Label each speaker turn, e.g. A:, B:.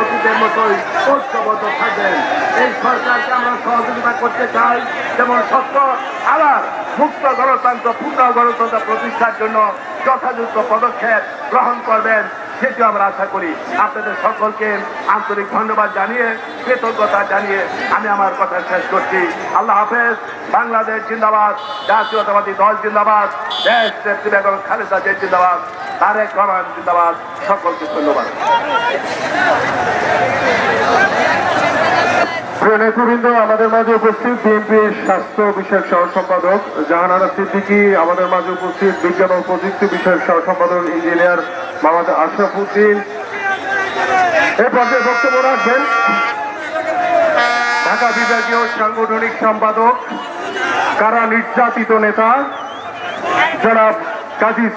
A: অতীতের মতোই ঐক্যবদ্ধ থাকবেন। এই সরকারকে আমরা সহযোগিতা করতে চাই, যেমন সত্য আবার মুক্ত গণতন্ত্র পূর্ণ গণতন্ত্র প্রতিষ্ঠার জন্য যথাযথ পদক্ষেপ গ্রহণ করবেন, সেটি আমরা আশা করি। আপনাদের সকলকে আন্তরিক ধন্যবাদ জানিয়ে, কৃতজ্ঞতা জানিয়ে আমি আমার কথা শেষ করছি। আল্লাহ হাফেজ। বাংলাদেশ জিন্দাবাদ, জাতীয়তাবাদী দল জিন্দাবাদ, দেশ নেত্রী বেগম খালেদা জিয়া জিন্দাবাদ, তারেক রহমান জিন্দাবাদ। সকলকে ধন্যবাদ।
B: নেতৃবৃন্দ, আমাদের মাঝে উপস্থিত বিএনপির স্বাস্থ্য বিষয়ক সহ সম্পাদক জাহানারা সিদ্দিকী, আমাদের মাঝে উপস্থিত বিজ্ঞান ও প্রযুক্তি বিষয়ক সহ সম্পাদক ইঞ্জিনিয়ার মোহাম্মদ আশরাফ উদ্দিন। এ পর্যায়ে বক্তব্য রাখবেন ঢাকা বিভাগীয় সাংগঠনিক সম্পাদক, কারা নির্যাতিত নেতা জনাব কাজী